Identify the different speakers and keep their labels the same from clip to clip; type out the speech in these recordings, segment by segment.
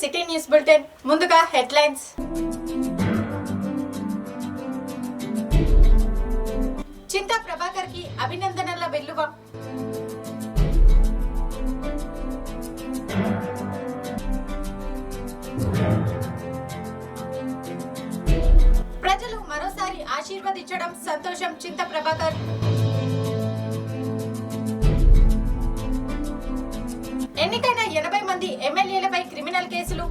Speaker 1: City news bulletin. ముందుగా headlines. Chinta Prabhakar కి అభినందనల వెల్లువ. ప్రజలు మరోసారి ఆశీర్వదించడం సంతోషం. చింతా ప్రభాకర్. ఎన్నికైన 80 మంది ఎమ్మెల్యేలపై క్రిమినల్ కేసులు.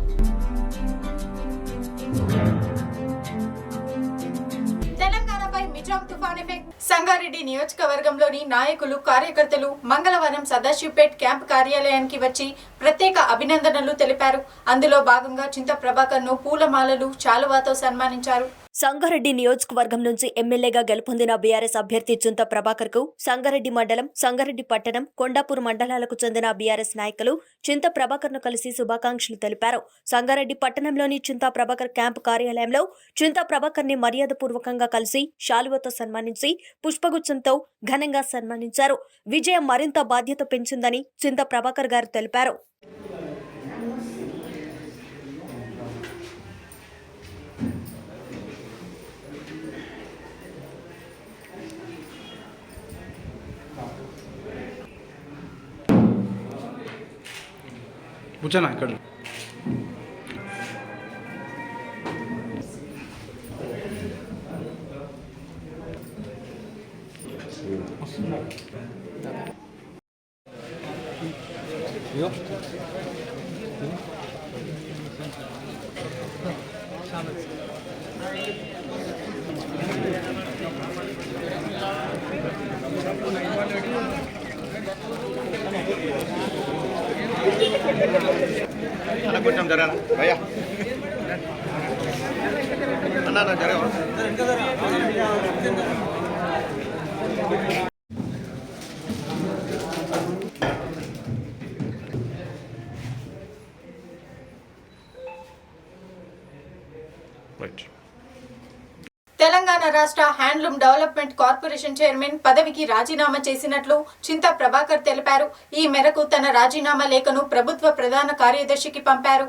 Speaker 1: తెలంగాణపై మిజాం తుఫాన్ ఎఫెక్ట్. సంగారెడ్డి నియోజకవర్గంలోని నాయకులు, కార్యకర్తలు మంగళవారం సదాశివపేట్ క్యాంప్ కార్యాలయానికి వచ్చి ప్రత్యేక అభినందనలు తెలిపారు. అందులో భాగంగా చింతా ప్రభాకర్ ను పూలమాలలు, శాలువాతో సన్మానించారు.
Speaker 2: సంగారెడ్డి నియోజకవర్గం నుంచి ఎమ్మెల్యేగా గెలుపొందిన బీఆర్ఎస్ అభ్యర్థి చింతా ప్రభాకర్ కు సంగారెడ్డి మండలం, సంగారెడ్డి పట్టణం, కొండాపూర్ మండలాలకు చెందిన బీఆర్ఎస్ నాయకులు చింతా ప్రభాకర్ ను కలిసి శుభాకాంక్షలు తెలిపారు. సంగారెడ్డి పట్టణంలోని చింతా ప్రభాకర్ క్యాంపు కార్యాలయంలో చింతా ప్రభాకర్ ని మర్యాదపూర్వకంగా కలిసి శాలువతో సన్మానించి పుష్పగుచ్చంతో ఘనంగా సన్మానించారు. విజయం మరింత బాధ్యత పెంచిందని చింతా ప్రభాకర్ గారు తెలిపారు.
Speaker 3: కూర్చోనా ఇక్కడ. కొంచెం జరగాల భయ్యా అన్నా జరగవా.
Speaker 1: తెలంగాణ రాష్ట్ర హ్యాండ్లూమ్ డెవలప్మెంట్ కార్పొరేషన్ చైర్మన్ పదవికి రాజీనామా చేసినట్లు చింతా ప్రభాకర్ తెలిపారు. ఈ మేరకు తన రాజీనామా లేఖను ప్రభుత్వ ప్రధాన కార్యదర్శికి పంపారు.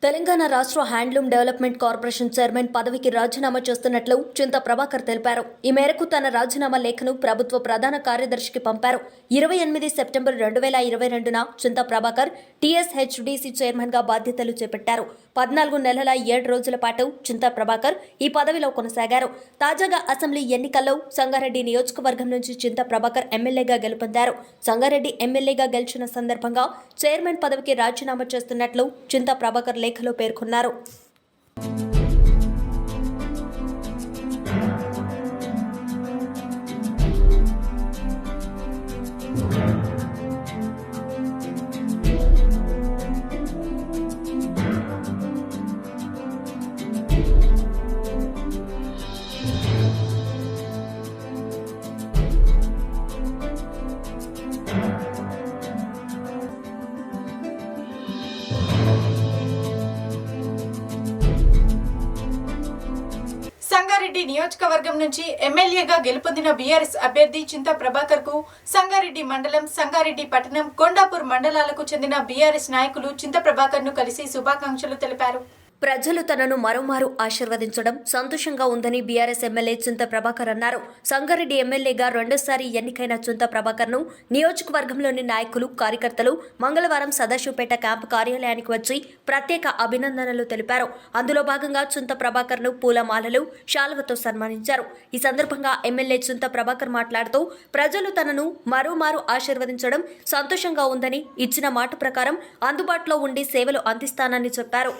Speaker 2: తెలంగాణ రాష్ట్ర హ్యాండ్లూమ్ డెవలప్మెంట్ కార్పొరేషన్ చైర్మన్ పదవికి రాజీనామా చేస్తున్నట్లు చింతా ప్రభాకర్ తెలిపారు. ఈ మేరకు తన రాజీనామా లేఖను ప్రభుత్వ ప్రధాన కార్యదర్శికి పంపారు. 28 సెప్టెంబర్ 2022న చింతా ప్రభాకర్ టీఎస్హెచ్డిసి చైర్మన్ గా బాధ్యతలు చేపట్టారు. 14 నెలల 7 రోజుల పాటు చింతా ప్రభాకర్ ఈ పదవిలో కొనసాగారు. తాజాగా అసెంబ్లీ ఎన్నికల్లో సంగారెడ్డి నియోజకవర్గం నుంచి చింతా ప్రభాకర్ ఎమ్మెల్యేగా గెలుపొందారు. సంగారెడ్డి ఎమ్మెల్యేగా గెలిచిన సందర్భంగా చైర్మన్ పదవికి రాజీనామా చేస్తున్నట్లు చింతా ప్రభాకర్ లేఖలో పేర్కొన్నారు.
Speaker 1: సంగారెడ్డి నియోజకవర్గం నుంచి ఎమ్మెల్యేగా గెలుపొందిన బీఆర్ఎస్ అభ్యర్థి చింతా ప్రభాకర్ కు సంగారెడ్డి మండలం, సంగారెడ్డి పట్టణం, కొండాపూర్ మండలాలకు చెందిన బీఆర్ఎస్ నాయకులు చింతా ప్రభాకర్ ను కలిసి శుభాకాంక్షలు తెలిపారు.
Speaker 2: ప్రజలు తనను మరోమారు ఆశీర్వదించడం సంతోషంగా ఉందని బీఆర్ఎస్ ఎమ్మెల్యే చింతా ప్రభాకర్ అన్నారు. సంగారెడ్డి ఎమ్మెల్యేగా రెండోసారి ఎన్నికైన చింతా ప్రభాకర్ ను నియోజకవర్గంలోని నాయకులు, కార్యకర్తలు మంగళవారం సదాశివపేట క్యాంపు కార్యాలయానికి వచ్చి ప్రత్యేక అభినందనలు తెలిపారు. అందులో భాగంగా చింతా ప్రభాకర్ ను పూలమాలలు, శాలువతో సన్మానించారు. ఈ సందర్భంగా ఎమ్మెల్యే చింతా ప్రభాకర్ మాట్లాడుతూ ప్రజలు తనను మరోమారు ఆశీర్వదించడం సంతోషంగా ఉందని, ఇచ్చిన మాట ప్రకారం అందుబాటులో ఉండి సేవలు అందిస్తానని చెప్పారు.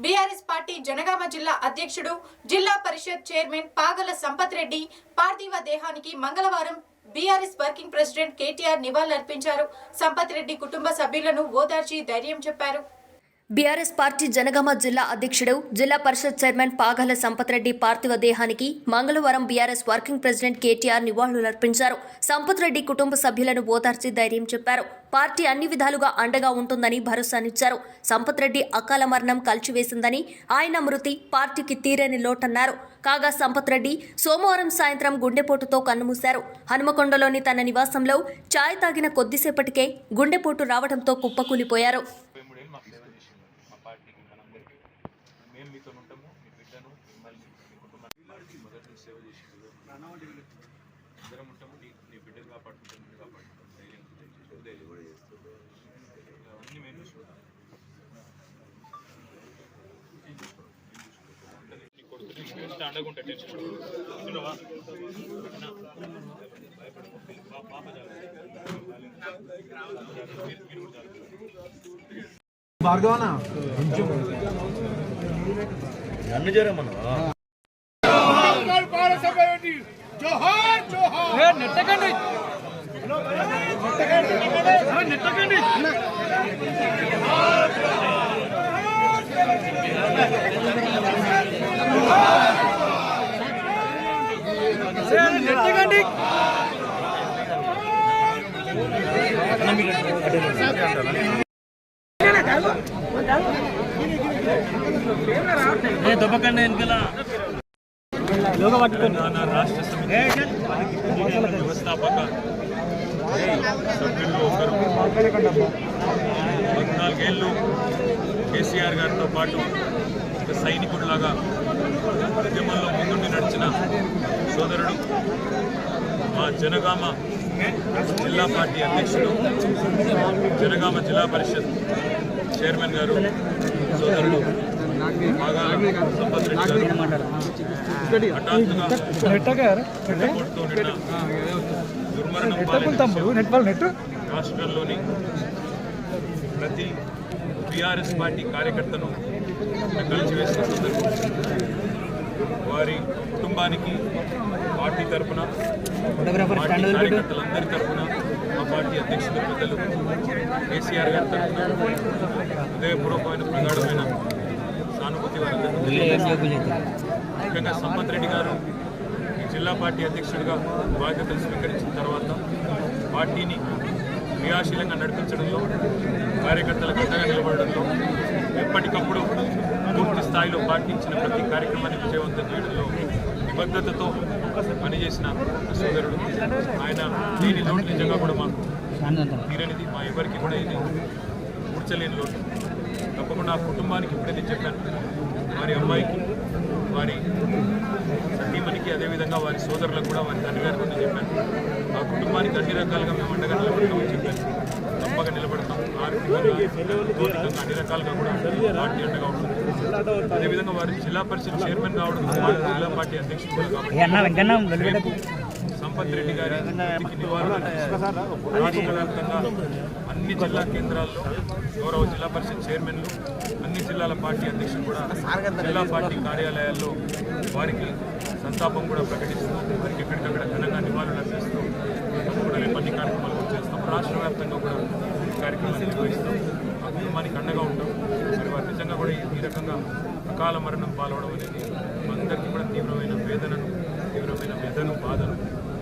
Speaker 1: బీఆర్ఎస్ పార్టీ జనగామ జిల్లా అధ్యక్షుడు జిల్లా పరిషత్ చైర్మన్ పాగల సంపత్ రెడ్డి పార్థివ దేహానికి మంగళవారం బీఆర్ఎస్ వర్కింగ్ ప్రెసిడెంట్ కేటీఆర్ నివాళులర్పించారు. సంపత్ రెడ్డి కుటుంబ సభ్యులను ఓదార్చి ధైర్యం చెప్పారు.
Speaker 2: బీఆర్ఎస్ పార్టీ జనగామ జిల్లా అధ్యక్షుడు జిల్లా పరిషత్ చైర్మన్ పాగల సంపత్ రెడ్డి పార్థివ దేహానికి మంగళవారం బీఆర్ఎస్ వర్కింగ్ ప్రెసిడెంట్ కేటీఆర్ నివాళులర్పించారు. సంపత్ రెడ్డి కుటుంబ సభ్యులను ఓదార్చి ధైర్యం చెప్పారు. పార్టీ అన్ని విధాలుగా అండగా ఉంటుందని భరోసానిచ్చారు. సంపత్ రెడ్డి అకాల మరణం కలిచివేసిందని, ఆయన మృతి పార్టీకి తీరని లోటన్నారు. కాగా సంపత్ రెడ్డి సోమవారం సాయంత్రం గుండెపోటుతో కన్నుమూశారు. హనుమకొండలోని తన నివాసంలో ఛాయ్ తాగిన కొద్దిసేపటికే గుండెపోటు రావడంతో కుప్పకూలిపోయారు.
Speaker 4: మేము మీతో ఉంటాము. మీ బిడ్డను మిమ్మల్ని మీ కుటుంబాన్ని మొదటి సేవ చేసిండు. అందరం ఉంటాము. నీ బిడ్డను కాపాడుకుంటాం, నిన్ను కాపాడుకుంటాం. ధైర్యం కూడా చేస్తుంది. అవన్నీ మేము చూసుకుంటాం. నీ కొడుకుని అండగుంటా టెన్షన్
Speaker 5: భార్గవనా
Speaker 3: నన్ను జరమన్నా
Speaker 5: నెట్టకండి దొబ్బకండి వెనుకల
Speaker 4: రాష్ట్ర సమితి వ్యవస్థాపక సభ్యుల్లో ఒకరు. 14 ఏళ్ళు కేసీఆర్ గారితో పాటు ఒక సైనికుడిలాగా ఉద్యమంలో ముందుండి నడిచిన సోదరుడు, మా జనగామ జిల్లా పార్టీ అధ్యక్షుడు, జనగామ జిల్లా పరిషత్ చైర్మన్ గారు సోదరుడు పాగాల సంపత్ రెడ్డి గారు హఠాత్తుగా దుర్మరణం పాలైన రాష్ట్రంలోని ప్రతి బీఆర్ఎస్ పార్టీ కార్యకర్తను కలిసివేసిన సందర్భం. వారి కుటుంబానికి పార్టీ తరఫున, పార్టీ కార్యకర్తలందరి తరఫున, మా పార్టీ అధ్యక్షుల పెద్దలు కేసీఆర్ గారి తరఫున హృదయపూర్వకమైన ప్రగాఢమైన సానుభూతి వారందరికీ. ముఖ్యంగా సంపత్ రెడ్డి గారు ఈ జిల్లా పార్టీ అధ్యక్షుడిగా బాధ్యతలు స్వీకరించిన తర్వాత పార్టీని క్రియాశీలంగా నడిపించడంలో, కార్యకర్తలకు అండగా నిలబడడంలో, ఎప్పటికప్పుడు పూర్తి స్థాయిలో పార్టీ ఇచ్చిన ప్రతి కార్యక్రమాన్ని విజయవంతం చేయడంలో నిబద్ధతతో పనిచేసిన సోదరుడు. ఆయన లేని లోటు నిజంగా కూడా మాకు తీరనిది, మా ఎవరికి కూడా ఇది కూర్చలేని లోటు. తప్పకుండా ఆ కుటుంబానికి ఇప్పుడే చెప్పాను, వారి అమ్మాయికి, వారి సతీమణికి, అదేవిధంగా వారి సోదరులకు కూడా, వారి తండ్రి గారికి కూడా చెప్పాను. ఆ కుటుంబానికి అన్ని రకాలుగా మేము అండగా నిలబడతామని చెప్పాను. తప్పగా నిలబడతాం. ఆర్థికంగా అన్ని రకాలుగా కూడా పార్టీ అండగా ఉంటుంది. అదేవిధంగా వారి జిల్లా పరిషత్ చైర్మన్ కావడం, జిల్లా పార్టీ అధ్యక్షుడు కాబట్టి సంపత్ రెడ్డి గారి నివారణ రాష్ట్ర వ్యాప్తంగా అన్ని జిల్లా కేంద్రాల్లో గౌరవ జిల్లా పరిషత్ చైర్మన్లు, అన్ని జిల్లాల పార్టీ అధ్యక్షులు కూడా జిల్లా పార్టీ కార్యాలయాల్లో వారికి సంతాపం కూడా ప్రకటిస్తూ, వారికి ఎక్కడికక్కడ ఘనంగా నివాళులు అర్పిస్తూ కూడా రేపు అన్ని కార్యక్రమాలు చేస్తాం. రాష్ట్ర వ్యాప్తంగా కూడా కార్యక్రమాలు నిర్వహిస్తాం. ఆ కుటుంబానికి అండగా ఉంటాం. మరి వారు నిజంగా కూడా ఈ రకంగా అకాల మరణం పాల్గొనడం అనేది అందరికీ కూడా తీవ్రమైన వేదనను, తీవ్రమైన వ్యధను, బాధను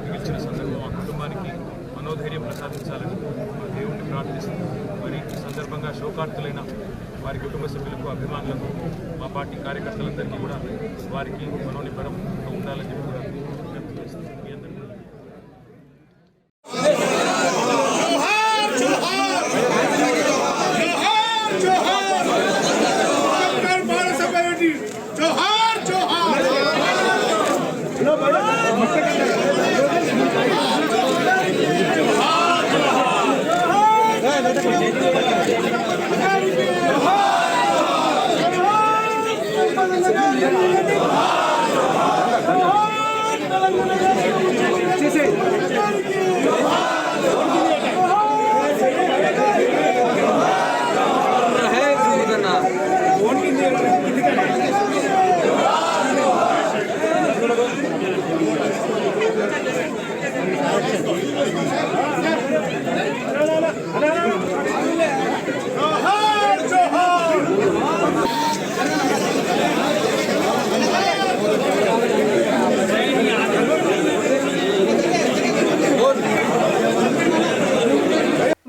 Speaker 4: మిగిల్చిన సందర్భం. ఆ కుటుంబానికి మనోధైర్యం ప్రసాదించాలని మా దేవుణ్ణి ప్రార్థిస్తున్నాం. మరి ఈ సందర్భంగా శోకార్తులైన వారి కుటుంబ సభ్యులకు, అభిమానులకు, మా పార్టీ కార్యకర్తలందరికీ కూడా వారికి మనోనిబ్బరంతో ఉండాలని చెప్పి కూడా విజ్ఞప్తి చేస్తున్నాం. మీ అందరికీ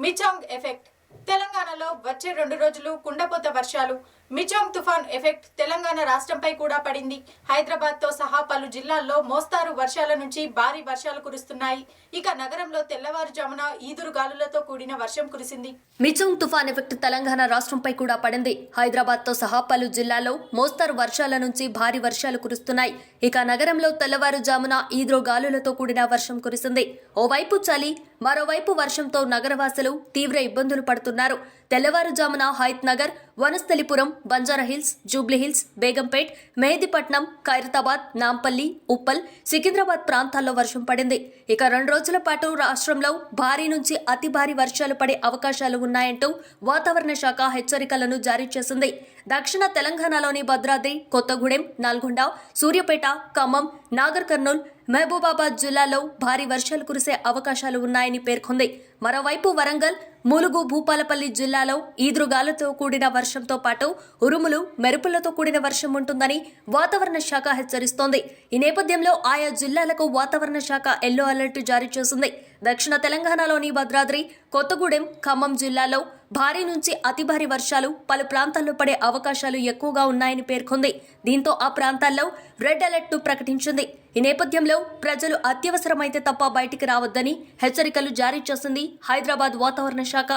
Speaker 1: మిచాంగ్ ఎఫెక్ట్ తెలంగాణలో వచ్చే 2 రోజులు కుండపోత వర్షాలు. మిచాంగ్ తుఫాన్ ఎఫెక్ట్ తెలంగాణ రాష్ట్రంపై కూడా పడింది. హైదరాబాద్ తో సహా పలు జిల్లాల్లో మోస్తారు వర్షాల నుంచి భారీ వర్షాలు కురుస్తున్నాయి. ఇక నగరంలో తెల్లవారుజామున ఈదురు గాలులతో కూడిన వర్షం కురిసింది.
Speaker 2: మిచాంగ్ తుఫాన్ ఎఫెక్ట్ తెలంగాణ రాష్ట్రంపై కూడా పడింది. హైదరాబాద్ తో సహా పలు జిల్లాల్లో మోస్తారు వర్షాల నుంచి భారీ వర్షాలు కురుస్తున్నాయి. ఇక నగరంలో తెల్లవారుజామున ఈదురు గాలులతో కూడిన వర్షం కురిసింది. ఓవైపు చలి, మరోవైపు వర్షంతో నగరవాసులు తీవ్ర ఇబ్బందులు పడుతున్నారు. తెల్లవారుజామున హయత్ నగర్, వనస్థలిపురం, బంజారాహిల్స్, జూబ్లీహిల్స్, బేగంపేట్, మెహదీపట్నం, ఖైరతాబాద్, నాంపల్లి, ఉప్పల్, సికింద్రాబాద్ ప్రాంతాల్లో వర్షం పడింది. ఇక 2 రోజుల పాటు రాష్ట్రంలో భారీ నుంచి అతి భారీ వర్షాలు పడే అవకాశాలు ఉన్నాయంటూ వాతావరణ శాఖ హెచ్చరికలను జారీ చేసింది. దక్షిణ తెలంగాణలోని భద్రాద్రి, కొత్తగూడెం, నల్గొండ, సూర్యాపేట, ఖమ్మం, నాగర్ కర్నూల్, మహబూబాబాద్ జిల్లాల్లో భారీ వర్షాలు కురిసే అవకాశాలు ఉన్నాయని పేర్కొంది. మరోవైపు వరంగల్, ములుగు, భూపాలపల్లి జిల్లాలో ఈదురుగాలతో కూడిన వర్షంతో పాటు ఉరుములు, మెరుపులతో కూడిన వర్షం ఉంటుందని వాతావరణ శాఖ హెచ్చరిస్తోంది. ఈ నేపథ్యంలో ఆయా జిల్లాలకు వాతావరణ శాఖ ఎల్లో అలర్ట్ జారీ చేసింది. దక్షిణ తెలంగాణలోని భద్రాద్రి, కొత్తగూడెం, ఖమ్మం జిల్లాలో భారీ నుంచి అతి భారీ వర్షాలు పలు ప్రాంతాల్లో పడే అవకాశాలు ఎక్కువగా ఉన్నాయని పేర్కొంది. దీంతో ఆ ప్రాంతాల్లో రెడ్ అలర్ట్ ప్రకటించింది. ఈ నేపథ్యంలో ప్రజలు అత్యవసరమైతే తప్ప బయటికి రావద్దని హెచ్చరికలు జారీ చేసింది హైదరాబాద్ వాతావరణ శాఖ.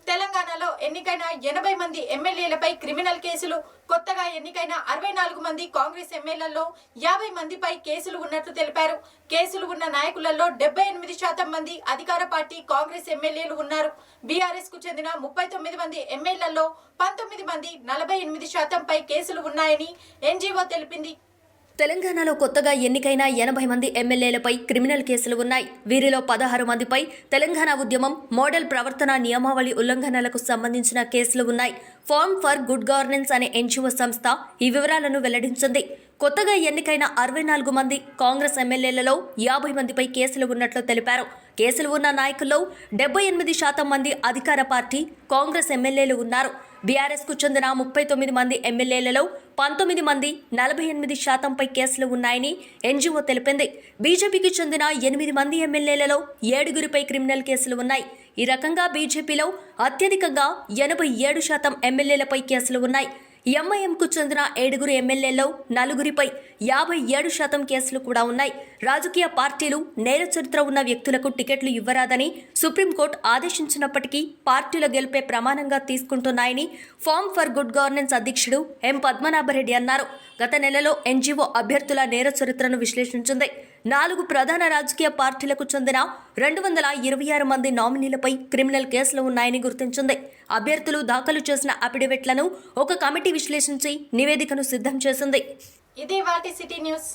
Speaker 1: తెలంగాణలో ఎన్నికైన 80 మంది ఎమ్మెల్యేలపై క్రిమినల్ కేసులు. కొత్తగా ఎన్నికైన 64 మంది కాంగ్రెస్ ఎమ్మెల్యేలలో 50 మందిపై కేసులు ఉన్నట్లు తెలిపారు. కేసులు ఉన్న నాయకులలో 78% మంది అధికార పార్టీ కాంగ్రెస్ ఎమ్మెల్యేలు ఉన్నారు. బీఆర్ఎస్ కు చెందిన 39 మంది ఎమ్మెల్యేలలో 19 మంది 48% పై కేసులు ఉన్నాయని ఎన్జీఓ తెలిపింది.
Speaker 2: తెలంగాణలో కొత్తగా ఎన్నికైన 80 మంది ఎమ్మెల్యేలపై క్రిమినల్ కేసులు ఉన్నాయి. వీరిలో 16 మందిపై తెలంగాణ ఉద్యమం, మోడల్ ప్రవర్తన నియమావళి ఉల్లంఘనలకు సంబంధించిన కేసులు ఉన్నాయి. ఫార్మ్ ఫర్ గుడ్ గవర్నెన్స్ అనే ఎన్జీఓ సంస్థ ఈ వివరాలను వెల్లడించింది. కొత్తగా ఎన్నికైన 64 మంది కాంగ్రెస్ ఎమ్మెల్యేలలో 50 మందిపై కేసులు ఉన్నట్లు తెలిపారు. కేసులు ఉన్న నాయకుల్లో 78% మంది అధికార పార్టీ కాంగ్రెస్ ఎమ్మెల్యేలు ఉన్నారు. బీఆర్ఎస్ కు చెందిన 39 మంది ఎమ్మెల్యేలలో 19 మంది 48% పై కేసులు ఉన్నాయని ఎన్జీఓ తెలిపింది. బీజేపీకి చెందిన 8 మంది ఎమ్మెల్యేలలో 7గురిపై క్రిమినల్ కేసులు ఉన్నాయి. ఈ రకంగా బీజేపీలో అత్యధికంగా 87% ఎమ్మెల్యేలపై కేసులు ఉన్నాయి. ఎంఐఎంకు చెందిన 7 ఎమ్మెల్యేల్లో 4గురిపై 57% కేసులు కూడా ఉన్నాయి. రాజకీయ పార్టీలు నేర చరిత్ర ఉన్న వ్యక్తులకు టికెట్లు ఇవ్వరాదని సుప్రీంకోర్టు ఆదేశించినప్పటికీ పార్టీల గెలుపే ప్రమాణంగా తీసుకుంటున్నాయని ఫార్మ్ ఫర్ గుడ్ గవర్నెన్స్ అధ్యక్షుడు ఎం పద్మనాభరెడ్డి అన్నారు. గత నెలలో ఎన్జీఓ అభ్యర్థుల నేర చరిత్రను విశ్లేషించింది. 4 ప్రధాన రాజకీయ పార్టీలకు చెందిన 226 మంది నామినీలపై క్రిమినల్ కేసులు ఉన్నాయని గుర్తించింది. అభ్యర్థులు దాఖలు చేసిన అఫిడవిట్లను ఒక కమిటీ విశ్లేషించి నివేదికను సిద్ధం చేసింది.
Speaker 1: ఇదే వాటి సిటీ న్యూస్.